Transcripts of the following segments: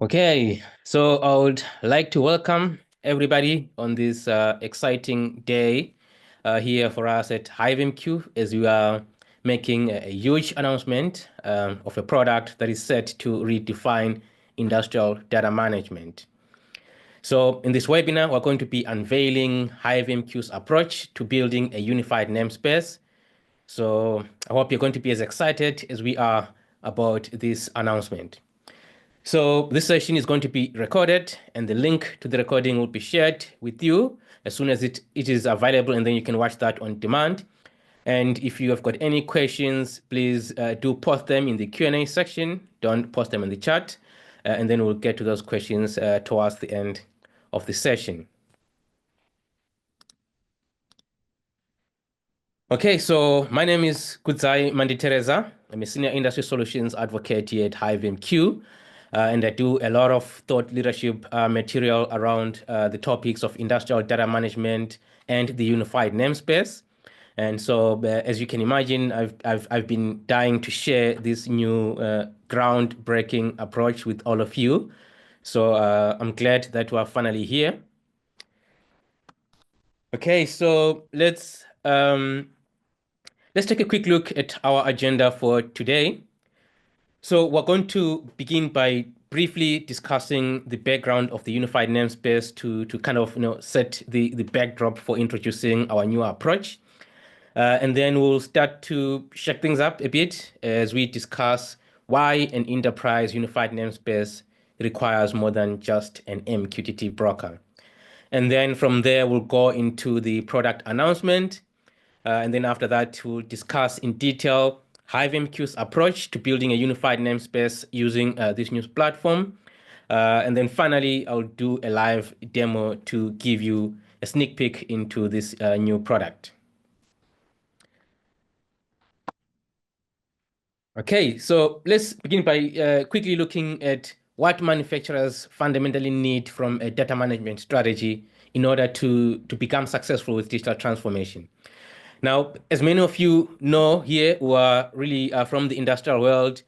Okay, so I would like to welcome everybody on this exciting day here for us at HiveMQ as we are making a huge announcement of a product that is set to redefine industrial data management. So in this webinar, we're going to be unveiling HiveMQ's approach to building a unified namespace. So I hope you're going to be as excited as we are about this announcement. So this session is going to be recorded, and the link to the recording will be shared with you as soon as it is available, and then you can watch that on demand. And if you have got any questions, please do post them in the Q&A section. Don't post them in the chat, and then we'll get to those questions towards the end of the session. Okay, so my name is Kudzai Manditereza. I'm a senior industry solutions advocate here at HiveMQ. And I do a lot of thought leadership material around the topics of industrial data management and the unified namespace. And so, as you can imagine, I've been dying to share this new groundbreaking approach with all of you. So I'm glad that we're finally here. Okay, so let's take a quick look at our agenda for today. So we're going to begin by briefly discussing the background of the unified namespace to kind of set the backdrop for introducing our new approach. And then we'll start to shake things up a bit as we discuss why an enterprise unified namespace requires more than just an MQTT broker. And then from there, we'll go into the product announcement. And then after that, we'll discuss in detail HiveMQ's approach to building a unified namespace using this new platform. And then finally, I'll do a live demo to give you a sneak peek into this new product. Okay, so let's begin by quickly looking at what manufacturers fundamentally need from a data management strategy in order to become successful with digital transformation. Now, as many of you know here who are really from the industrial world,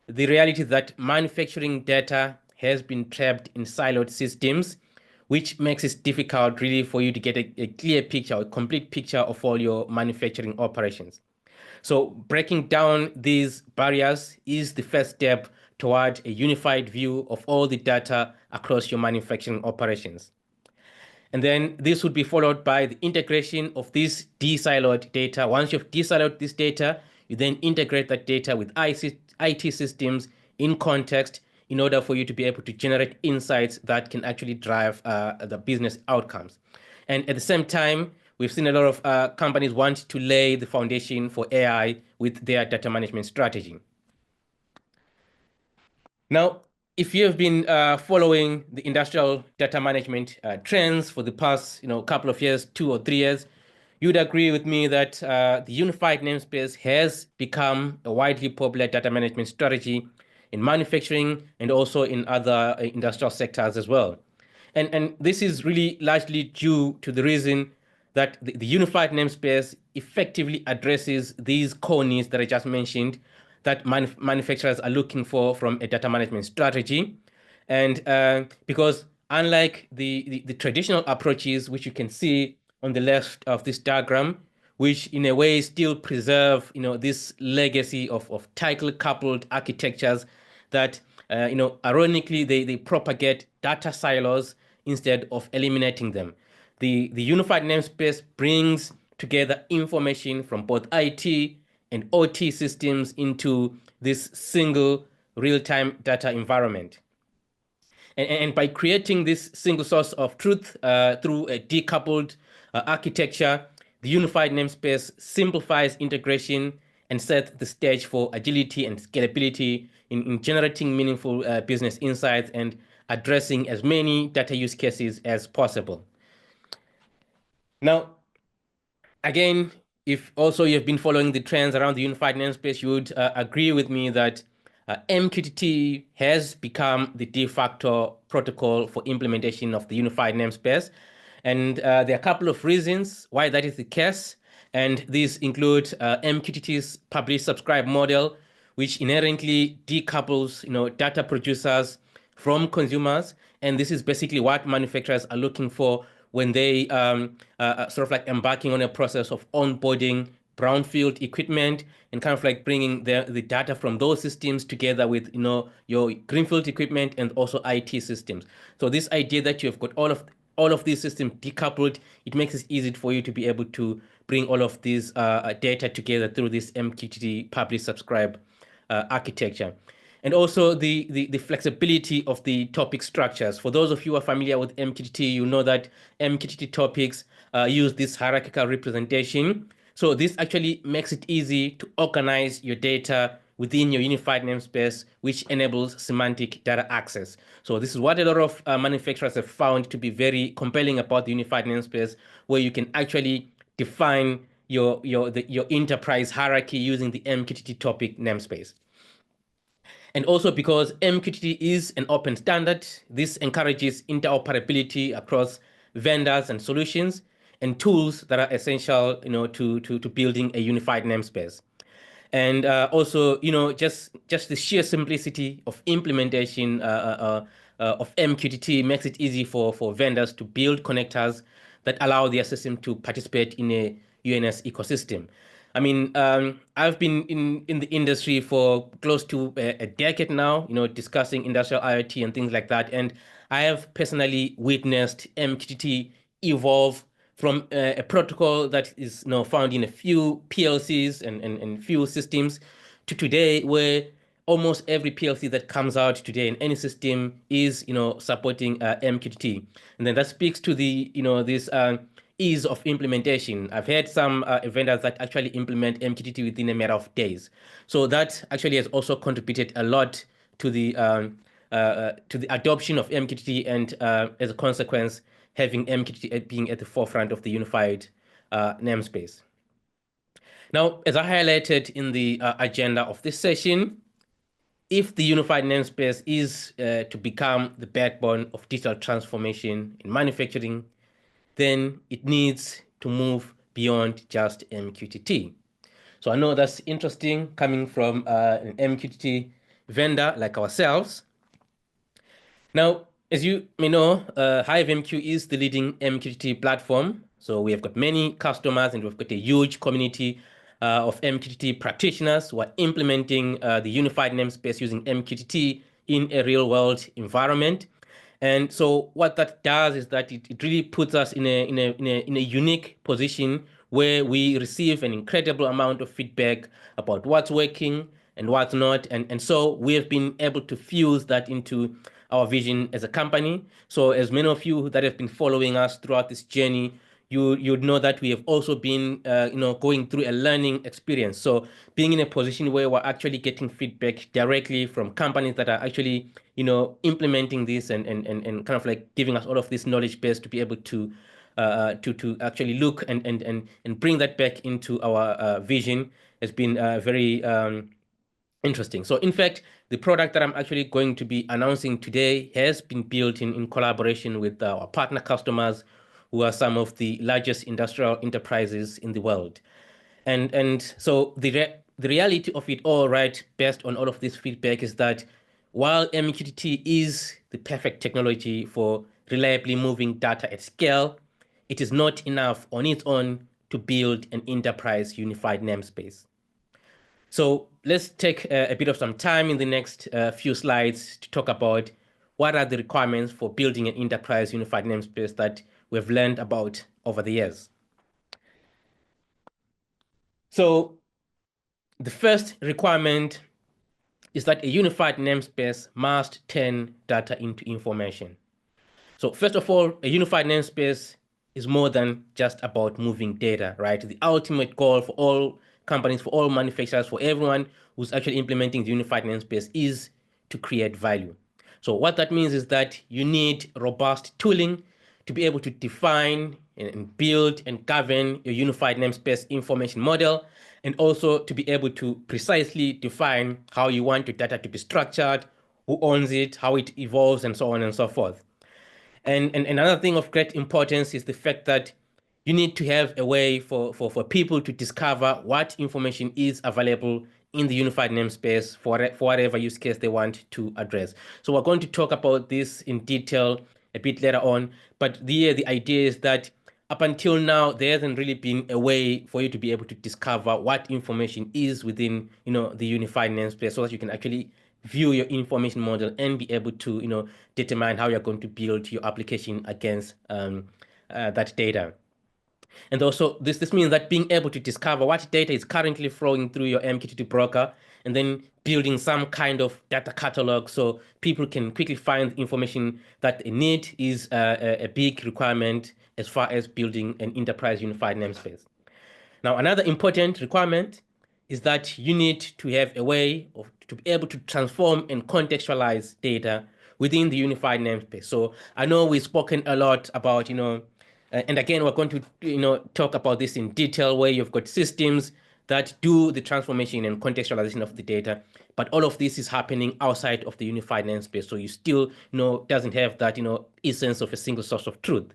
the reality is that manufacturing data has been trapped in siloed systems, which makes it difficult really for you to get a clear picture, a complete picture of all your manufacturing operations. So breaking down these barriers is the first step toward a unified view of all the data across your manufacturing operations. And then this would be followed by the integration of this de-siloed data. Once you've de-siloed this data, you then integrate that data with IT systems in context in order for you to be able to generate insights that can actually drive the business outcomes. And at the same time, we've seen a lot of companies want to lay the foundation for AI with their data management strategy. Now, if you have been following the industrial data management trends for the past couple of years, 2 or 3 years, you'd agree with me that the unified namespace has become a widely popular data management strategy in manufacturing and also in other industrial sectors as well. And this is really largely due to the reason that the unified namespace effectively addresses these core needs that I just mentioned that manufacturers are looking for from a data management strategy. And because unlike the traditional approaches, which you can see on the left of this diagram, which in a way still preserve this legacy of tightly coupled architectures that ironically they propagate data silos instead of eliminating them. The unified namespace brings together information from both IT and OT systems into this single real-time data environment. And by creating this single source of truth through a decoupled architecture, the unified namespace simplifies integration and sets the stage for agility and scalability in generating meaningful business insights and addressing as many data use cases as possible. Now, again, if also you've been following the trends around the unified namespace, you would agree with me that MQTT has become the de facto protocol for implementation of the unified namespace. And there are a couple of reasons why that is the case. And these include MQTT's publish subscribe model, which inherently decouples data producers from consumers, and this is basically what manufacturers are looking for when they sort of like embarking on a process of onboarding brownfield equipment and kind of like bringing the data from those systems together with your greenfield equipment and also IT systems. So this idea that you've got all of these systems decoupled, it makes it easy for you to be able to bring all of these data together through this MQTT publish subscribe architecture. And also the flexibility of the topic structures. For those of you who are familiar with MQTT, you know that MQTT topics use this hierarchical representation. So this actually makes it easy to organize your data within your unified namespace, which enables semantic data access. So this is what a lot of manufacturers have found to be very compelling about the unified namespace, where you can actually define your enterprise hierarchy using the MQTT topic namespace. And also because MQTT is an open standard, this encourages interoperability across vendors and solutions and tools that are essential, to building a unified namespace. And also, just the sheer simplicity of implementation of MQTT makes it easy for vendors to build connectors that allow their system to participate in a UNS ecosystem. I mean, I've been in the industry for close to a decade now, discussing industrial IoT and things like that. And I have personally witnessed MQTT evolve from a protocol that is now found in a few PLCs and few systems to today, where almost every PLC that comes out today in any system is, supporting MQTT. And then that speaks to the, this ease of implementation. I've had some vendors that actually implement MQTT within a matter of days. So that actually has also contributed a lot to the adoption of MQTT, and as a consequence, having MQTT being at the forefront of the unified namespace. Now, as I highlighted in the agenda of this session, if the unified namespace is to become the backbone of digital transformation in manufacturing, then it needs to move beyond just MQTT. So I know that's interesting coming from an MQTT vendor like ourselves. Now, as you may know, HiveMQ is the leading MQTT platform. So we have got many customers and we've got a huge community of MQTT practitioners who are implementing the unified namespace using MQTT in a real world environment. And so what that does is that it really puts us in a unique position where we receive an incredible amount of feedback about what's working and what's not. And so we have been able to fuse that into our vision as a company. So as many of you that have been following us throughout this journey, you'd know that we have also been going through a learning experience. So being in a position where we're actually getting feedback directly from companies that are actually implementing this and kind of like giving us all of this knowledge base to be able to actually look and bring that back into our vision has been very interesting. So in fact, the product that I'm actually going to be announcing today has been built in collaboration with our partner customers, who are some of the largest industrial enterprises in the world. And so the reality of it all, right, based on all of this feedback, is that while MQTT is the perfect technology for reliably moving data at scale, it is not enough on its own to build an enterprise unified namespace. So let's take a bit of some time in the next few slides to talk about what are the requirements for building an enterprise unified namespace that we've learned about over the years. So the first requirement is that a unified namespace must turn data into information. So first of all, a unified namespace is more than just about moving data, right? The ultimate goal for all companies, for all manufacturers, for everyone who's actually implementing the unified namespace is to create value. So what that means is that you need robust tooling to be able to define and build and govern your unified namespace information model, and also to be able to precisely define how you want your data to be structured, who owns it, how it evolves, and so on and so forth. And another thing of great importance is the fact that you need to have a way for people to discover what information is available in the unified namespace for whatever use case they want to address. So we're going to talk about this in detail a bit later on, but the idea is that up until now, there hasn't really been a way for you to be able to discover what information is within, the unified namespace, so that you can actually view your information model and be able to, determine how you're going to build your application against that data. And also, this means that being able to discover what data is currently flowing through your MQTT broker, and then building some kind of data catalog so people can quickly find information that they need is a big requirement as far as building an enterprise unified namespace. Now, another important requirement is that you need to have a way to be able to transform and contextualize data within the unified namespace. So I know we've spoken a lot about, and again, we're going to, talk about this in detail, where you've got systems that do the transformation and contextualization of the data, but all of this is happening outside of the unified namespace. So you still, doesn't have that, essence of a single source of truth.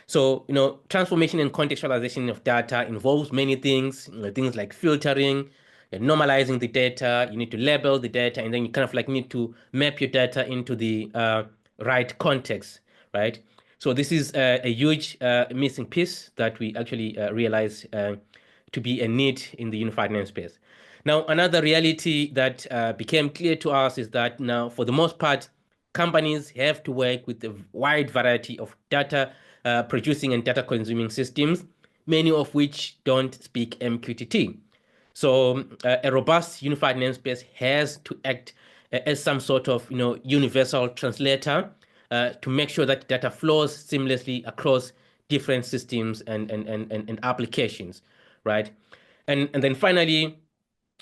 So, transformation and contextualization of data involves many things, things like filtering, normalizing the data. You need to label the data, and then you kind of like need to map your data into the right context, right? So this is a huge missing piece that we actually realize to be a need in the unified namespace. Now, another reality that became clear to us is that now, for the most part, companies have to work with a wide variety of data producing and data consuming systems, many of which don't speak MQTT. So a robust unified namespace has to act as some sort of universal translator to make sure that data flows seamlessly across different systems and applications, right? And then finally,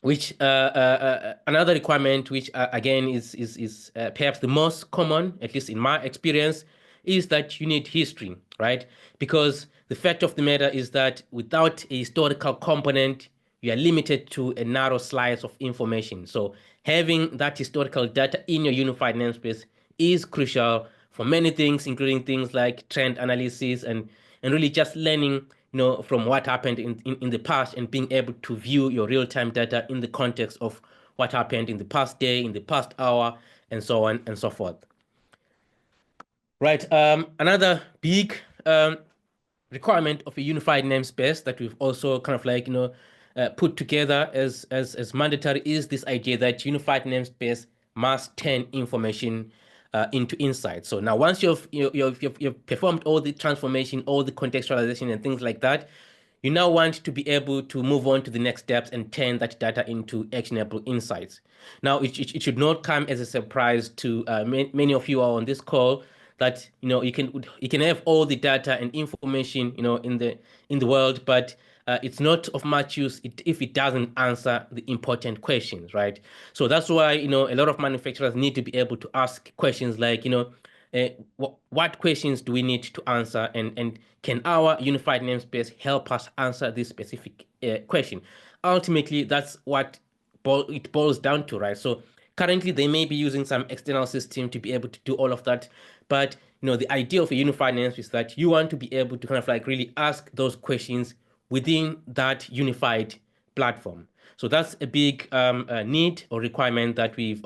which another requirement, which again is perhaps the most common, at least in my experience, is that you need history, right? Because the fact of the matter is that without a historical component, you are limited to a narrow slice of information. So having that historical data in your unified namespace is crucial for many things, including things like trend analysis and really just learning from what happened in the past and being able to view your real-time data in the context of what happened in the past day, in the past hour, and so on and so forth. Right. Another big requirement of a unified namespace that we've also kind of like put together as mandatory is this idea that unified namespace must turn information into insights. So now, once you've performed all the transformation, all the contextualization, and things like that, you now want to be able to move on to the next steps and turn that data into actionable insights. Now, it should not come as a surprise to many of you are on this call that you can have all the data and information in the world, but it's not of much use if it doesn't answer the important questions, right? So that's why a lot of manufacturers need to be able to ask questions like what questions do we need to answer, and can our unified namespace help us answer this specific question? Ultimately, that's what it boils down to, right? So currently, they may be using some external system to be able to do all of that, but the idea of a unified namespace is that you want to be able to kind of like really ask those questions within that unified platform. So that's a big need or requirement that we've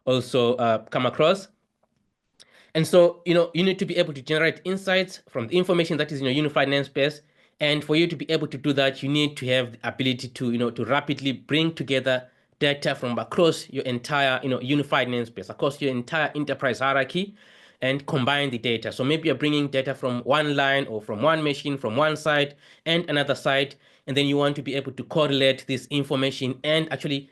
also come across. And so, you need to be able to generate insights from the information that is in your unified namespace. And for you to be able to do that, you need to have the ability to rapidly bring together data from across your entire, unified namespace, across your entire enterprise hierarchy, and combine the data. So maybe you're bringing data from one line or from one machine, from one site and another site, and then you want to be able to correlate this information and actually,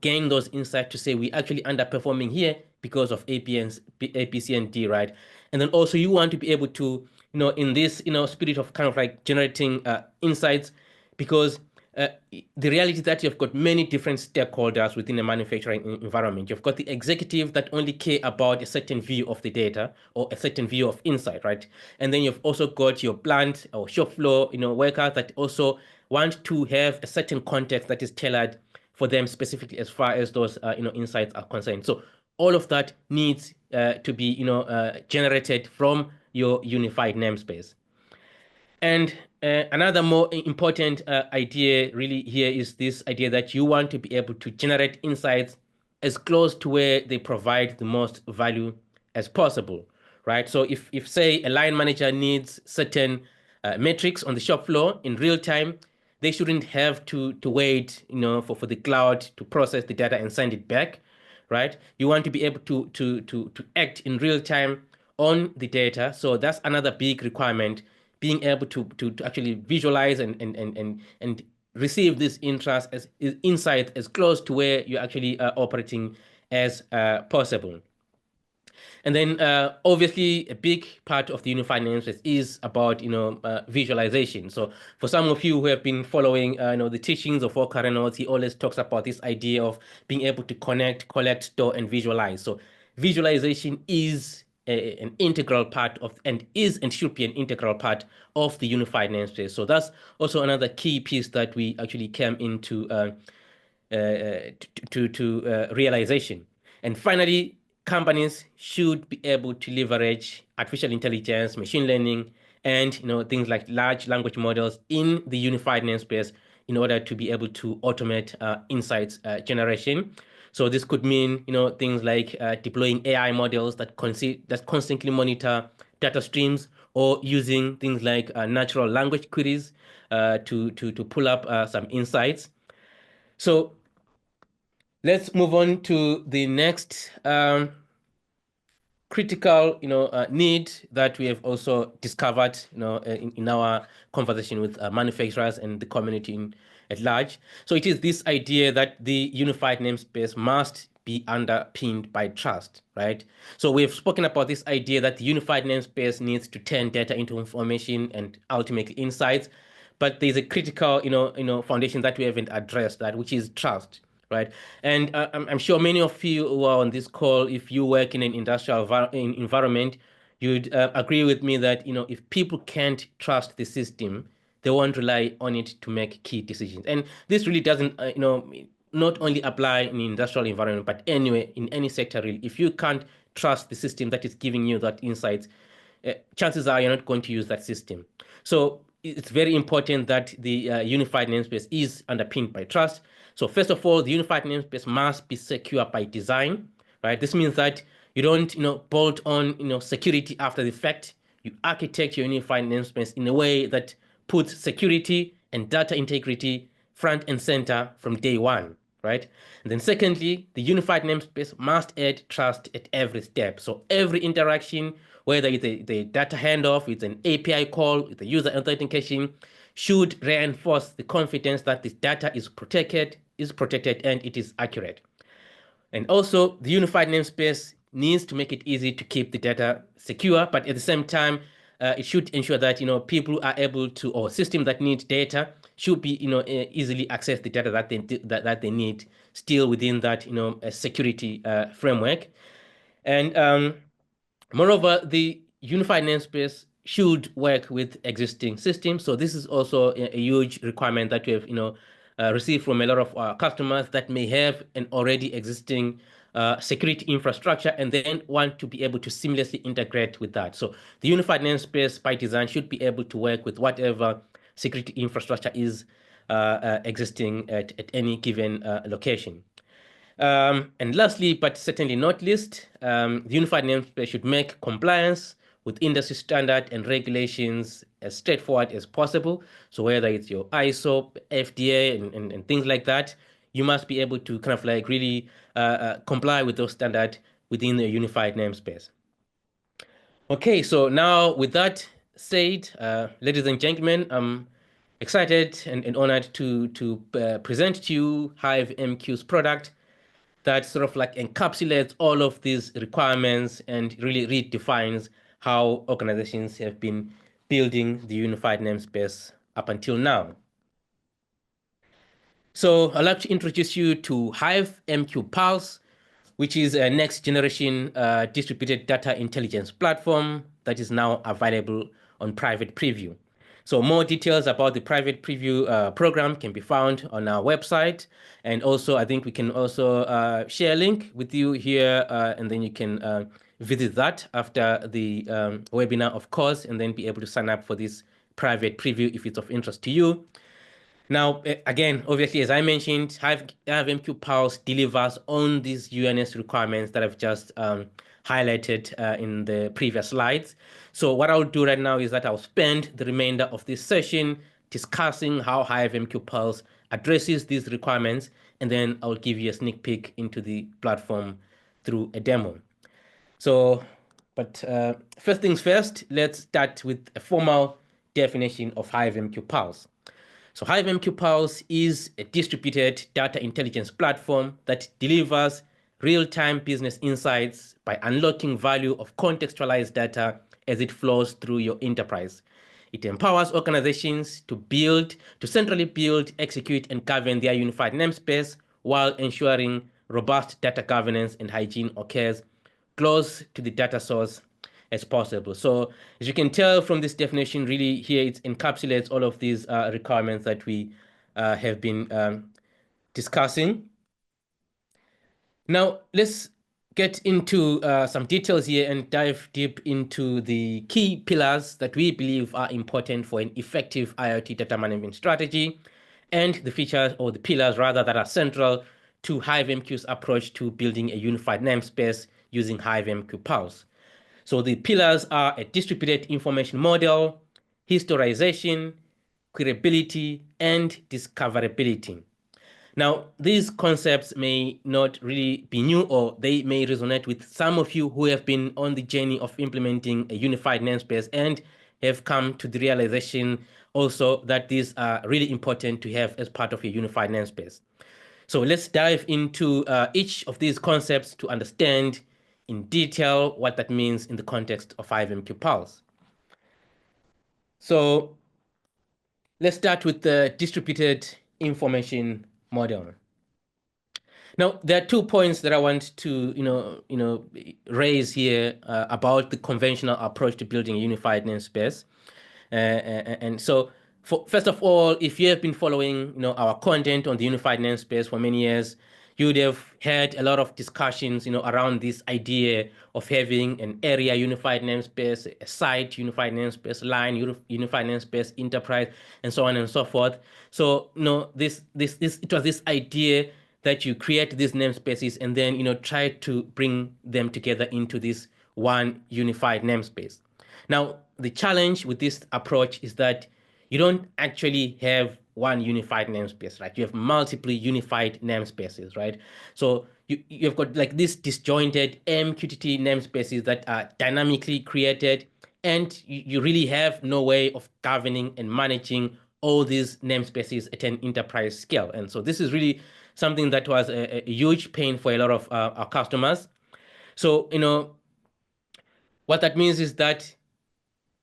gain those insights to say we actually underperforming here because of A, B, C, and D, right? And then also you want to be able to, in this, spirit of kind of like generating insights, because the reality is that you've got many different stakeholders within a manufacturing environment. You've got the executive that only care about a certain view of the data or a certain view of insight, right? And then you've also got your plant or shop floor, workers that also want to have a certain context that is tailored for them specifically as far as those, insights are concerned. So all of that needs to be, generated from your unified namespace. And Another more important idea really here is this idea that you want to be able to generate insights as close to where they provide the most value as possible, right? So if say a line manager needs certain metrics on the shop floor in real time, they shouldn't have to wait, for the cloud to process the data and send it back, right? You want to be able to act in real time on the data. So that's another big requirement, being able to actually visualize and receive this interest as insight as close to where you're actually operating as possible. And then obviously a big part of the unified namespace is about visualization. So for some of you who have been following the teachings of Walker Reynolds, he always talks about this idea of being able to connect, collect, store, and visualize. So visualization is an integral part of and is and should be an integral part of the unified namespace. So that's also another key piece that we actually came into realization. And finally, companies should be able to leverage artificial intelligence, machine learning, and things like large language models in the unified namespace in order to be able to automate insights generation. So this could mean things like deploying AI models that constantly monitor data streams, or using things like natural language queries to pull up some insights. So let's move on to the next critical, need that we have also discovered, in our conversation with manufacturers and the community at large. So it is this idea that the unified namespace must be underpinned by trust, right? So we've spoken about this idea that the unified namespace needs to turn data into information and ultimately insights, but there's a critical, foundation that we haven't addressed, that which is trust, right? And I'm sure many of you who are on this call, if you work in an industrial environment, you'd agree with me that if people can't trust the system, they won't rely on it to make key decisions. And this really doesn't, not only apply in the industrial environment, but anywhere in any sector really. If you can't trust the system that is giving you that insights, chances are you're not going to use that system. So it's very important that the unified namespace is underpinned by trust. So first of all, the unified namespace must be secure by design, right? This means that you don't, bolt on, security after the fact. You architect your unified namespace in a way that puts security and data integrity front and center from day one, right? And then secondly, the unified namespace must add trust at every step. So every interaction, whether it's the data handoff, it's an API call, it's a user authentication, should reinforce the confidence that this data is protected, and it is accurate. And also, the unified namespace needs to make it easy to keep the data secure, but at the same time, it should ensure that people are able to, or systems that need data should be easily access the data that they need, still within that security framework. And moreover, the unified namespace should work with existing systems. So this is also a huge requirement that we have, received from a lot of our customers that may have an already existing security infrastructure and then want to be able to seamlessly integrate with that. So the unified namespace by design should be able to work with whatever security infrastructure is existing at any given location. And lastly, but certainly not least, the unified namespace should make compliance with industry standard and regulations as straightforward as possible. So whether it's your ISO, FDA, and things like that, you must be able to kind of like really comply with those standards within the unified namespace. Okay, so now with that said, ladies and gentlemen, I'm excited and honored to present to you HiveMQ's product that sort of like encapsulates all of these requirements and really redefines how organizations have been building the unified namespace up until now. So I'd like to introduce you to HiveMQ Pulse, which is a next generation distributed data intelligence platform that is now available on private preview. So more details about the private preview program can be found on our website. And also, I think we can also share a link with you here, and then you can visit that after the webinar, of course, and then be able to sign up for this private preview if it's of interest to you. Now, again, obviously, as I mentioned, HiveMQ Pulse delivers on these UNS requirements that I've just highlighted in the previous slides. So what I'll do right now is that I'll spend the remainder of this session discussing how HiveMQ Pulse addresses these requirements, and then I'll give you a sneak peek into the platform through a demo. So, but first things first, let's start with a formal definition of HiveMQ Pulse. So HiveMQ Pulse is a distributed data intelligence platform that delivers real-time business insights by unlocking value of contextualized data as it flows through your enterprise. It empowers organizations to centrally build, execute, and govern their unified namespace while ensuring robust data governance and hygiene occurs close to the data source as possible. So as you can tell from this definition, really here it encapsulates all of these requirements that we have been discussing. Now let's get into some details here and dive deep into the key pillars that we believe are important for an effective IoT data management strategy, and the features, or the pillars rather, that are central to HiveMQ's approach to building a unified namespace using HiveMQ Pulse. So the pillars are a distributed information model, historization, queryability, and discoverability. Now, these concepts may not really be new, or they may resonate with some of you who have been on the journey of implementing a unified namespace and have come to the realization also that these are really important to have as part of a unified namespace. So let's dive into each of these concepts to understand in detail what that means in the context of HiveMQ Pulse. So let's start with the distributed information model. Now, there are 2 points that I want to raise here about the conventional approach to building a unified namespace. And so, first of all, if you have been following our content on the unified namespace for many years, you would have had a lot of discussions around this idea of having an area unified namespace, a site unified namespace, line unified namespace, enterprise, and so on and so forth. So it was this idea that you create these namespaces and then try to bring them together into this one unified namespace. Now, the challenge with this approach is that you don't actually have one unified namespace, right? You have multiple unified namespaces, right? So you've got like these disjointed MQTT namespaces that are dynamically created, and you really have no way of governing and managing all these namespaces at an enterprise scale. And so this is really something that was a huge pain for a lot of our customers. So, what that means is that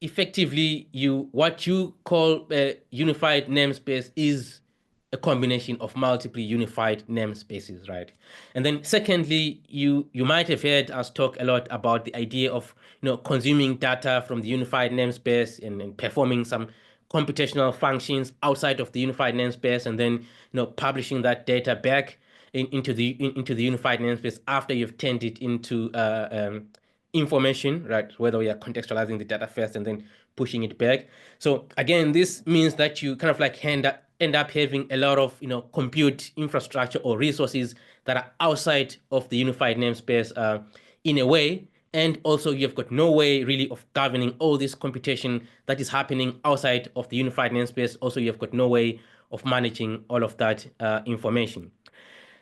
effectively what you call a unified namespace is a combination of multiple unified namespaces, right? And then secondly, you might have heard us talk a lot about the idea of consuming data from the unified namespace and performing some computational functions outside of the unified namespace, and then publishing that data back into the unified namespace after you've turned it into information, right? Whether we are contextualizing the data first and then pushing it back. So again, this means that you kind of like end up having a lot of compute infrastructure or resources that are outside of the unified namespace in a way. And also you've got no way really of governing all this computation that is happening outside of the unified namespace. Also, you've got no way of managing all of that information.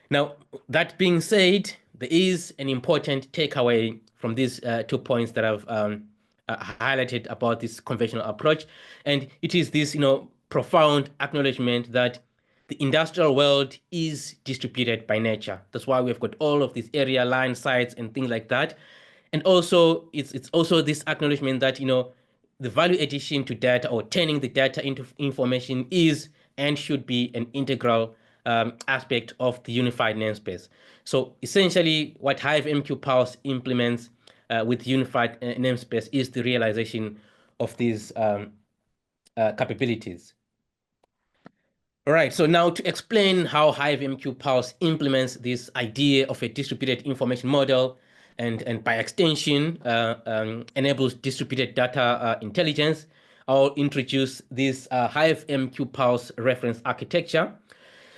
Now, that being said, there is an important takeaway from these 2 points that I've highlighted about this conventional approach, and it is this profound acknowledgement that the industrial world is distributed by nature. That's why we've got all of these area line sites and things like that. And also it's also this acknowledgement that the value addition to data, or turning the data into information, is and should be an integral aspect of the unified namespace. So essentially what HiveMQ Pulse implements with unified namespace is the realization of these capabilities. All right, so now to explain how HiveMQ Pulse implements this idea of a distributed information model and by extension enables distributed data intelligence, I'll introduce this HiveMQ Pulse reference architecture.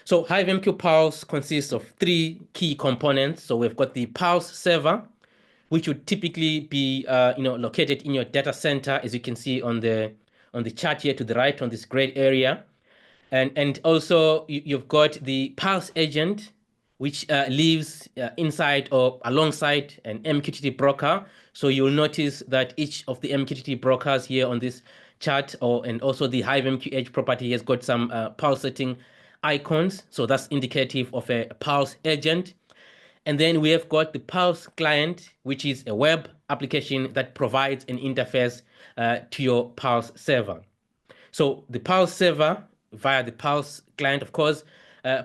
So HiveMQ Pulse consists of three key components. So we've got the Pulse server, which would typically be located in your data center, as you can see on the chart here to the right on this gray area. And also you've got the Pulse agent, which lives inside or alongside an MQTT broker. So you'll notice that each of the MQTT brokers here on this chart, and also the HiveMQ Edge property has got some Pulse setting icons. So that's indicative of a Pulse agent. And then we have got the Pulse client, which is a web application that provides an interface to your Pulse server. So the Pulse server, via the Pulse client, of course,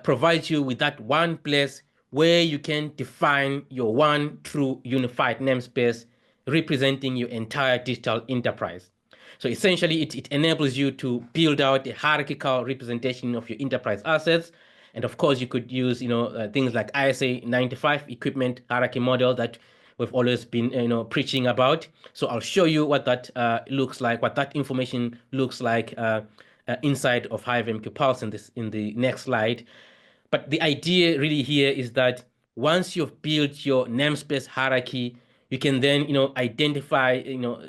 provides you with that one place where you can define your one true unified namespace representing your entire digital enterprise. So essentially, it enables you to build out a hierarchical representation of your enterprise assets. And of course, you could use things like ISA 95 equipment hierarchy model that we've always been preaching about. So I'll show you what that looks like, what that information looks like inside of HiveMQ Pulse in the next slide. But the idea really here is that once you've built your namespace hierarchy, you can then identify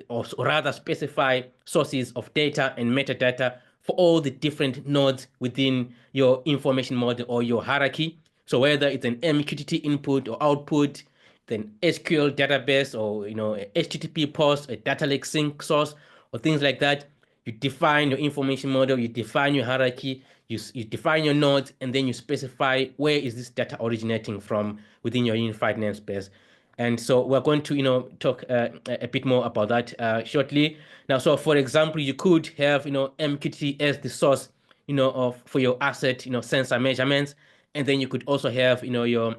or rather specify sources of data and metadata for all the different nodes within your information model or your hierarchy. So whether it's an MQTT input or output, then SQL database, or HTTP post, a data lake sync source, or things like that. You define your information model, you define your hierarchy, you define your nodes, and then you specify where is this data originating from within your unified namespace. And so we're going to talk a bit more about that shortly. Now, so for example, you could have MQTT as the source for your asset sensor measurements, and then you could also have your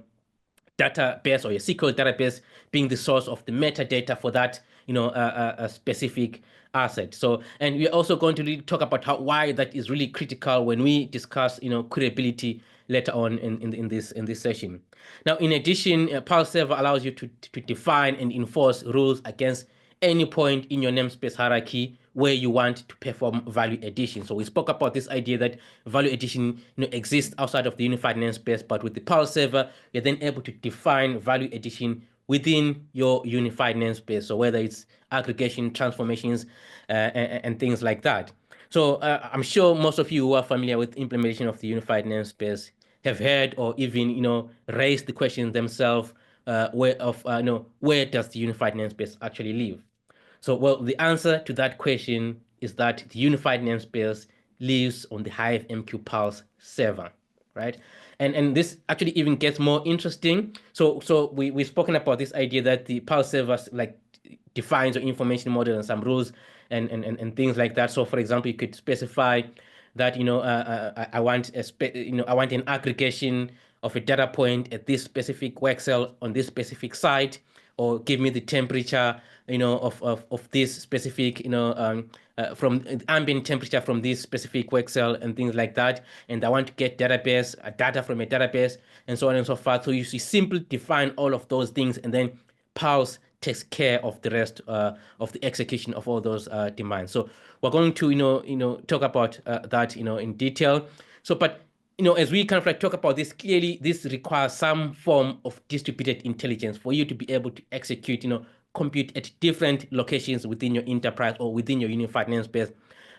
database or your SQL database being the source of the metadata for that a specific asset. So, and we're also going to really talk about why that is really critical when we discuss queryability later on in this session. Now, in addition, Pulse Server allows you to define and enforce rules against any point in your namespace hierarchy where you want to perform value addition. So we spoke about this idea that value addition exists outside of the unified namespace, but with the Pulse server, you're then able to define value addition within your unified namespace. So whether it's aggregation, transformations, and things like that. So I'm sure most of you who are familiar with implementation of the unified namespace have heard or even raised the question themselves where does the unified namespace actually live? So, well, the answer to that question is that the unified namespace lives on the HiveMQ Pulse server, right? And this actually even gets more interesting. So we've spoken about this idea that the Pulse server defines your information model and some rules and things like that. So, for example, you could specify that I want I want an aggregation of a data point at this specific work cell on this specific site, or give me the temperature of this specific from ambient temperature from this specific work cell and things like that. And I want to get database data from a database and so on and so forth. So you simply define all of those things, and then Pulse takes care of the rest of the execution of all those demands. So we're going to talk about that in detail. So, but as we kind of talk about this, clearly this requires some form of distributed intelligence for you to be able to execute, compute at different locations within your enterprise or within your unified namespace,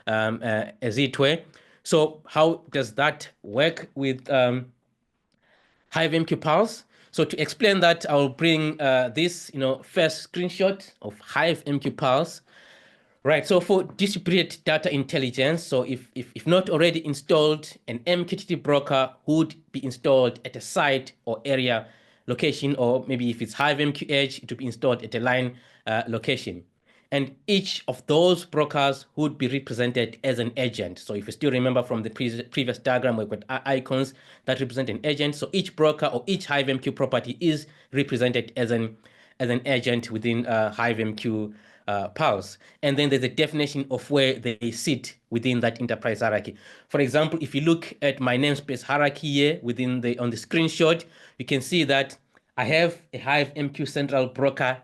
as it were. So how does that work with HiveMQ Pulse? So to explain that, I'll bring this, first screenshot of HiveMQ Pulse. Right, so for distributed data intelligence, so if not already installed, an MQTT broker would be installed at a site or area location, or maybe if it's HiveMQ Edge, it would be installed at a line location. And each of those brokers would be represented as an agent. So if you still remember from the previous diagram, we've got icons that represent an agent. So each broker or each HiveMQ property is represented as an agent within HiveMQ Pulse. And then there's a definition of where they sit within that enterprise hierarchy. For example, if you look at my namespace hierarchy here on the screenshot, you can see that I have a HiveMQ central broker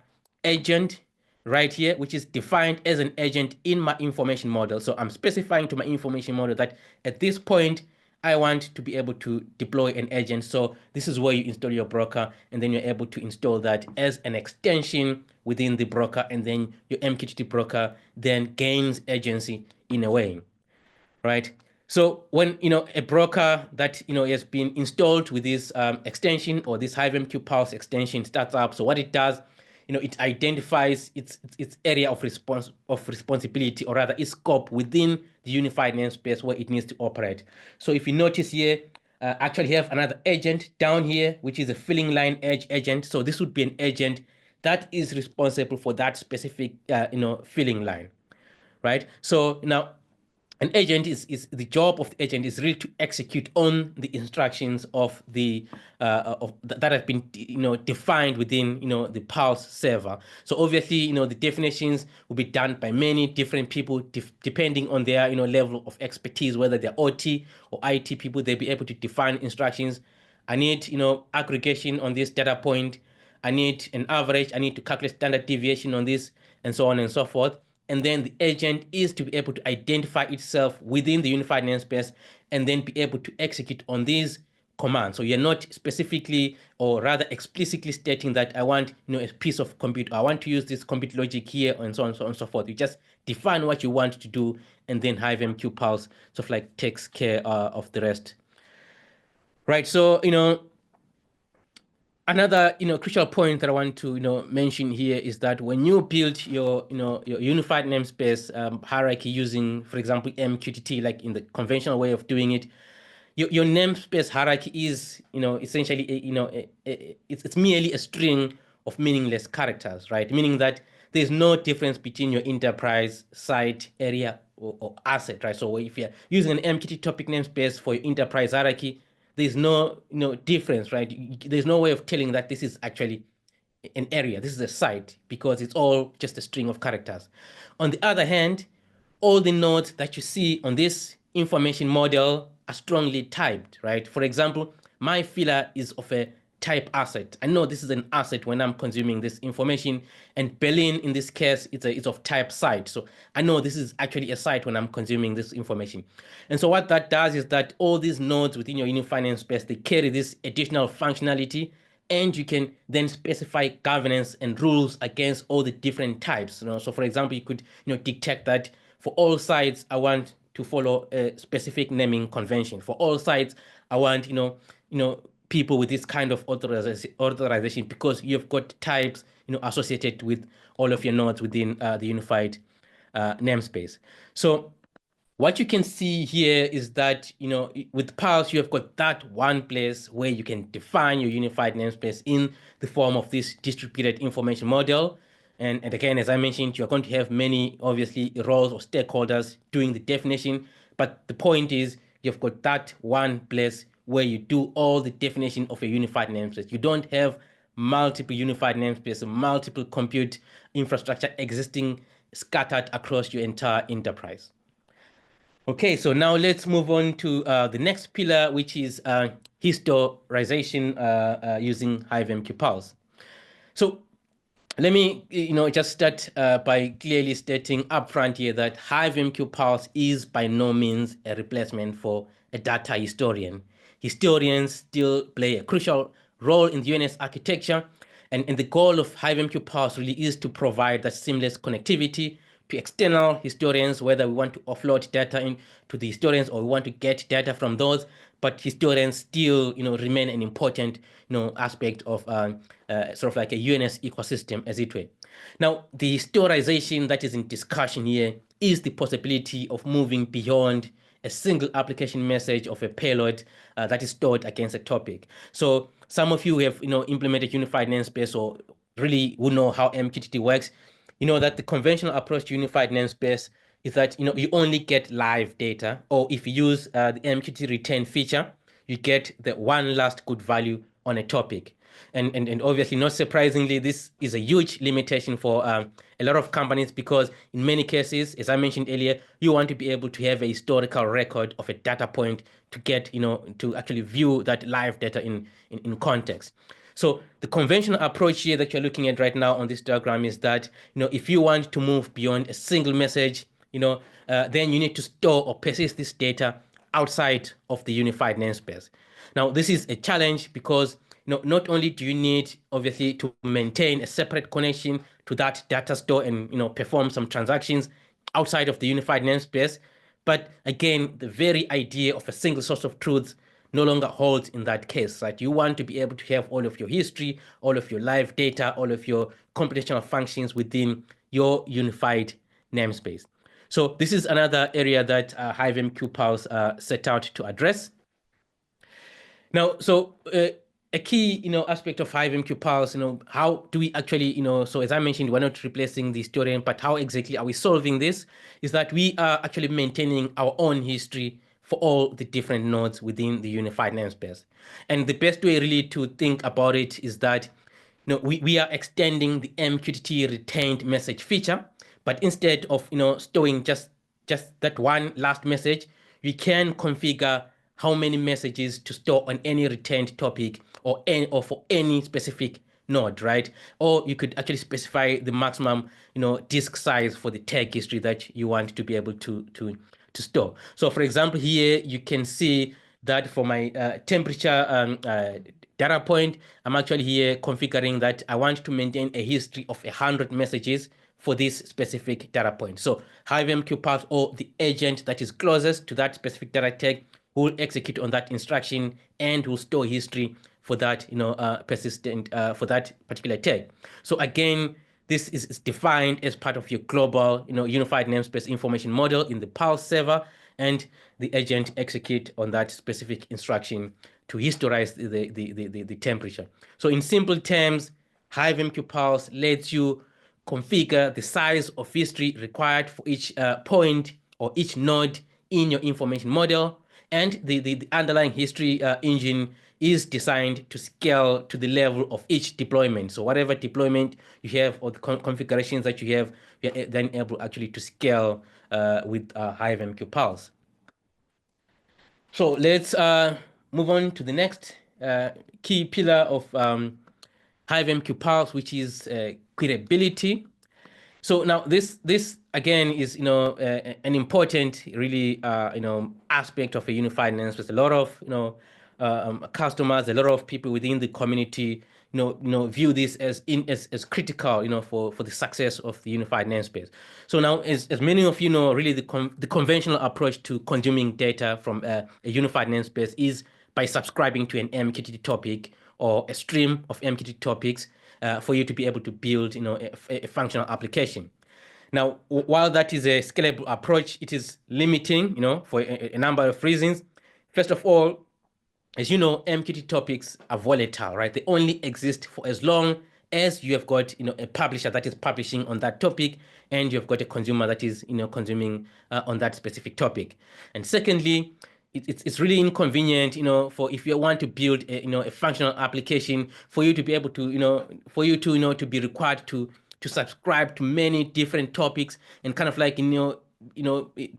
agent right here, which is defined as an agent in my information model. So I'm specifying to my information model that at this point, I want to be able to deploy an agent. So this is where you install your broker, and then you're able to install that as an extension within the broker, and then your MQTT broker then gains agency in a way, right? So when a broker that has been installed with this extension, or this HiveMQ Pulse extension starts up, so what it does, it identifies its area of responsibility, or rather its scope within the unified namespace where it needs to operate. So if you notice here, actually have another agent down here, which is a filling line edge agent. So this would be an agent that is responsible for that specific filling line, right? So now an agent is the job of the agent is really to execute on the instructions of the that have been defined within the Pulse server. So obviously the definitions will be done by many different people depending on their level of expertise, whether they're OT or IT people. They'll be able to define instructions. I need aggregation on this data point. I need an average. I need to calculate standard deviation on this, and so on and so forth. And then the agent is to be able to identify itself within the unified namespace and then be able to execute on these commands. So you're not specifically, or rather explicitly stating that I want a piece of compute, I want to use this compute logic here, and so on, so on, so forth. You just define what you want to do, and then HiveMQ Pulse sort of like takes care of the rest. Right. So another crucial point that I want to mention here is that when you build your your unified namespace hierarchy using, for example, MQTT, like in the conventional way of doing it, your namespace hierarchy is essentially it's merely a string of meaningless characters, right? Meaning that there's no difference between your enterprise, site, area, or asset, right? So if you're using an MQTT topic namespace for your enterprise hierarchy, there's no difference, right? There's no way of telling that this is actually an area, this is a site, because it's all just a string of characters. On the other hand, all the nodes that you see on this information model are strongly typed, right? For example, my filler is of a type asset. I know this is an asset when I'm consuming this information, and Berlin in this case it's of type site. So I know this is actually a site when I'm consuming this information. And so what that does is that all these nodes within your unified namespace, they carry this additional functionality, and you can then specify governance and rules against all the different types. So for example, you could detect that for all sites I want to follow a specific naming convention. For all sites I want people with this kind of authorization, because you've got types associated with all of your nodes within the unified namespace. So what you can see here is that with Pulse you have got that one place where you can define your unified namespace in the form of this distributed information model. And again, as I mentioned, you're going to have many obviously roles or stakeholders doing the definition, but the point is you've got that one place where you do all the definition of a unified namespace. You don't have multiple unified namespaces, multiple compute infrastructure existing scattered across your entire enterprise. Okay, so now let's move on to the next pillar, which is historization using HiveMQ Pulse. So let me just start by clearly stating upfront here that HiveMQ Pulse is by no means a replacement for a data historian. Historians still play a crucial role in the UNS architecture, and the goal of HiveMQ Pulse really is to provide that seamless connectivity to external historians, whether we want to offload data into the historians or we want to get data from those. But historians still, remain an important, aspect of sort of like a UNS ecosystem, as it were. Now, the historization that is in discussion here is the possibility of moving beyond a single application message of a payload that is stored against a topic. So some of you have, implemented unified namespace or really who know how MQTT works. You know that the conventional approach to unified namespace is that you only get live data, or if you use the MQTT retain feature, you get the one last good value on a topic. And obviously, not surprisingly, this is a huge limitation for a lot of companies, because in many cases, as I mentioned earlier, you want to be able to have a historical record of a data point to get to actually view that live data in context. So the conventional approach here that you're looking at right now on this diagram is that, if you want to move beyond a single message, then you need to store or persist this data outside of the unified namespace. Now, this is a challenge because not only do you need obviously to maintain a separate connection to that data store and perform some transactions outside of the unified namespace, but again, the very idea of a single source of truth no longer holds in that case, right? You want to be able to have all of your history, all of your live data, all of your computational functions within your unified namespace. So this is another area that HiveMQ Pulse set out to address. Now, so a key, aspect of HiveMQ Pulse, how do we actually, so as I mentioned, we're not replacing the historian, but how exactly are we solving this? Is that we are actually maintaining our own history for all the different nodes within the unified namespace. And the best way really to think about it is that we are extending the MQTT retained message feature, but instead of storing just that one last message, we can configure how many messages to store on any retained topic or for any specific node, right? Or you could actually specify the maximum disk size for the tag history that you want to be able to store. So for example, here you can see that for my temperature data point, I'm actually here configuring that I want to maintain a history of 100 messages for this specific data point. So HiveMQ Pulse, or the agent that is closest to that specific data tag, will execute on that instruction and will store history for that persistent for that particular tag. So again, this is defined as part of your global unified namespace information model in the Pulse server, and the agent execute on that specific instruction to historize the temperature. So in simple terms, HiveMQ Pulse lets you configure the size of history required for each point or each node in your information model, and the underlying history engine is designed to scale to the level of each deployment. So whatever deployment you have or the configurations that you have, you're then able actually to scale with HiveMQ Pulse. So let's move on to the next key pillar of HiveMQ Pulse, which is queryability. So now this again is an important really aspect of a unified namespace. A lot of customers, a lot of people within the community view this as critical for the success of the unified namespace. So now as many of you know, really the conventional approach to consuming data from a unified namespace is by subscribing to an MQTT topic or a stream of MQTT topics for you to be able to build a functional application. Now, while that is a scalable approach, it is limiting for a number of reasons. First of all, as you know, MQTT topics are volatile, right? They only exist for as long as you have got a publisher that is publishing on that topic, and you've got a consumer that is consuming on that specific topic. And secondly, it's really inconvenient, for if you want to build a functional application, for you to be able to to be required to subscribe to many different topics and kind of like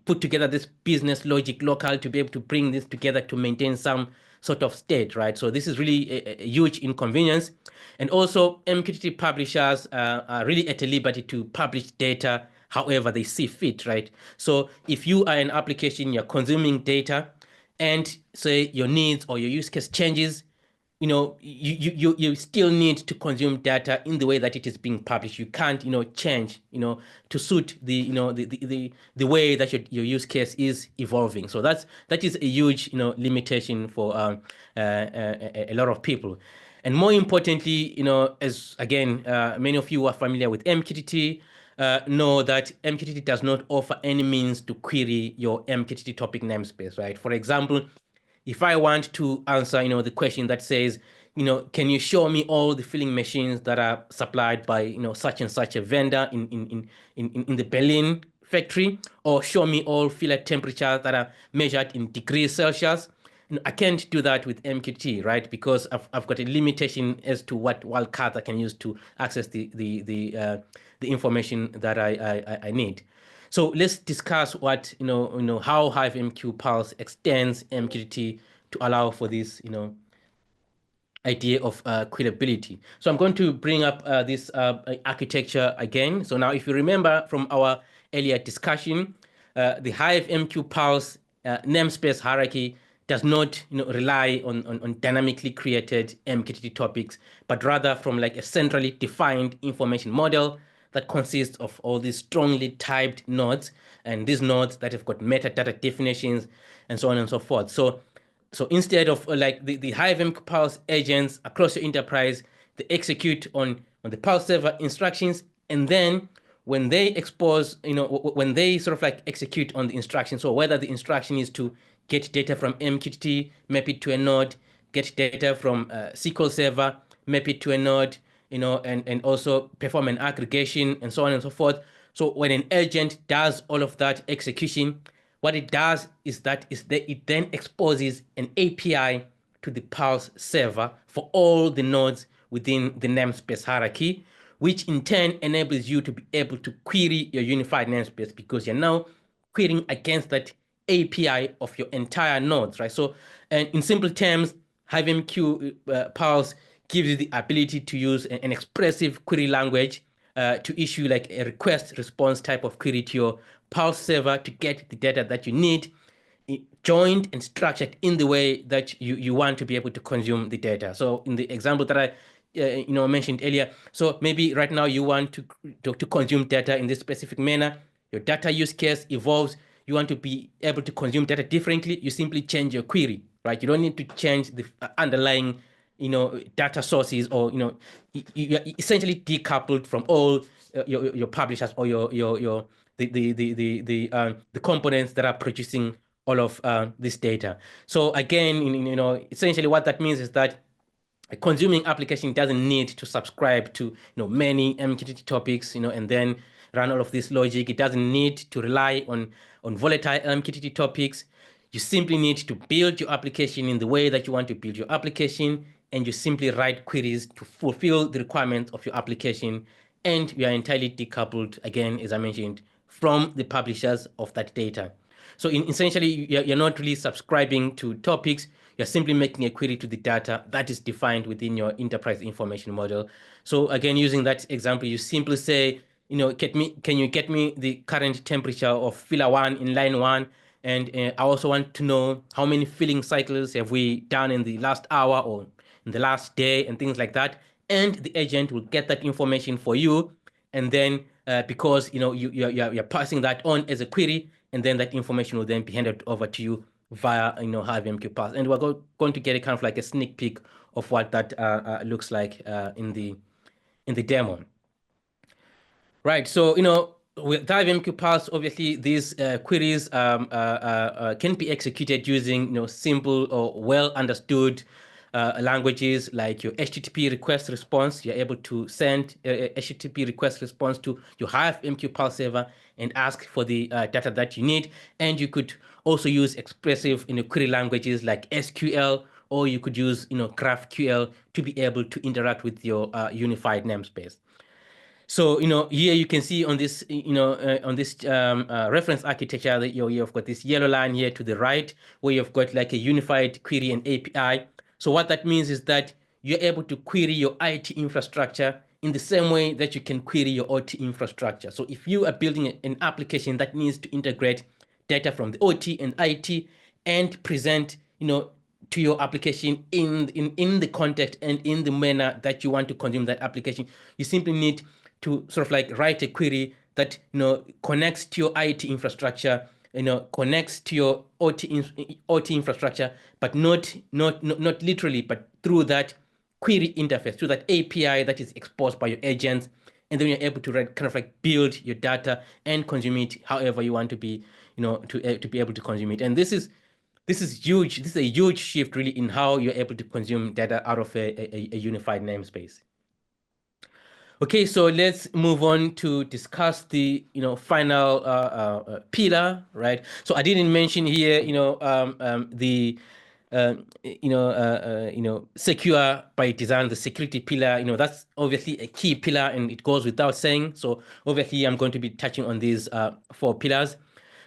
put together this business logic local to be able to bring this together to maintain some sort of state, right? So this is really a huge inconvenience. And also MQTT publishers are really at a liberty to publish data however they see fit, right? So if you are an application, you're consuming data, and say your needs or your use case changes, you still need to consume data in the way that it is being published. You can't change to suit the way that your use case is evolving. So that is a huge limitation for a lot of people. And more importantly, as again many of you are familiar with MQTT, know that MQTT does not offer any means to query your MQTT topic namespace, right? For example, if I want to answer, the question that says, can you show me all the filling machines that are supplied by, such and such a vendor in the Berlin factory, or show me all filler temperatures that are measured in degrees Celsius? I can't do that with MQTT, right? Because I've got a limitation as to what wildcards I can use to access the information that I need. So let's discuss what how HiveMQ Pulse extends MQTT to allow for this idea of queryability. So I'm going to bring up this architecture again. So now if you remember from our earlier discussion, the HiveMQ Pulse namespace hierarchy does not rely on dynamically created MQTT topics, but rather from like a centrally defined information model that consists of all these strongly typed nodes, and these nodes that have got metadata definitions and so on and so forth. So instead of like the HiveMQ Pulse agents across your enterprise, they execute on the Pulse server instructions, and then when they expose, when they sort of like execute on the instruction, so whether the instruction is to get data from MQTT, map it to a node, get data from SQL Server, map it to a node, and also perform an aggregation and so on and so forth. So when an agent does all of that execution, what it does is that it then exposes an API to the Pulse server for all the nodes within the namespace hierarchy, which in turn enables you to be able to query your unified namespace because you're now querying against that API of your entire nodes, right? So, and in simple terms, HiveMQ Pulse gives you the ability to use an expressive query language to issue like a request response type of query to your Pulse server to get the data that you need joined and structured in the way that you want to be able to consume the data. So in the example that I mentioned earlier, so maybe right now you want to consume data in this specific manner. Your data use case evolves. You want to be able to consume data differently. You simply change your query, right? You don't need to change the underlying data sources, or you're essentially decoupled from all your publishers or the components that are producing all of this data. So again, essentially what that means is that a consuming application doesn't need to subscribe to many MQTT topics, and then run all of this logic. It doesn't need to rely on volatile MQTT topics. You simply need to build your application in the way that you want to build your application, and you simply write queries to fulfill the requirements of your application, and you are entirely decoupled, again, as I mentioned, from the publishers of that data. So essentially, you're not really subscribing to topics. You're simply making a query to the data that is defined within your enterprise information model. So again, using that example, you simply say, can you get me the current temperature of filler 1 in line 1? And I also want to know how many filling cycles have we done in the last hour or in the last day and things like that. And the agent will get that information for you. And then because you're passing that on as a query, and then that information will then be handed over to you via HiveMQ Pulse. And we're going to get a kind of like a sneak peek of what that looks like in the demo. Right. So with HiveMQ Pulse, obviously these queries can be executed using simple or well understood languages like your HTTP request response. You're able to send a HTTP request response to your HiveMQ Pulse server and ask for the data that you need. And you could also use expressive query languages like SQL, or you could use GraphQL to be able to interact with your unified namespace. So here you can see on this on this reference architecture that you've got this yellow line here to the right, where you've got like a unified query and API. So what that means is that you're able to query your IT infrastructure in the same way that you can query your OT infrastructure. So if you are building an application that needs to integrate data from the OT and IT and present to your application in the context and in the manner that you want to consume that application, you simply need to sort of like write a query that connects to your IT infrastructure, connects to your OT infrastructure, but not literally, but through that query interface, through that API that is exposed by your agents, and then you're able to kind of like build your data and consume it however you want to be, to be able to consume it. And this is huge. This is a huge shift really in how you're able to consume data out of a unified namespace. Okay, so let's move on to discuss the final pillar, right? So I didn't mention here the secure by design, the security pillar. That's obviously a key pillar, and it goes without saying. So obviously, I'm going to be touching on these 4 pillars.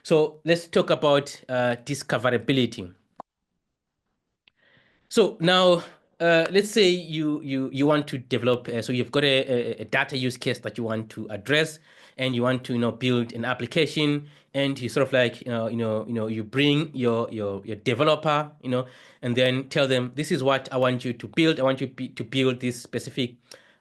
So let's talk about discoverability. So now let's say you want to develop, so you've got a data use case that you want to address, and you want to build an application, and you sort of like you bring your developer, and then tell them, this is what I want you to build. I want you to build this specific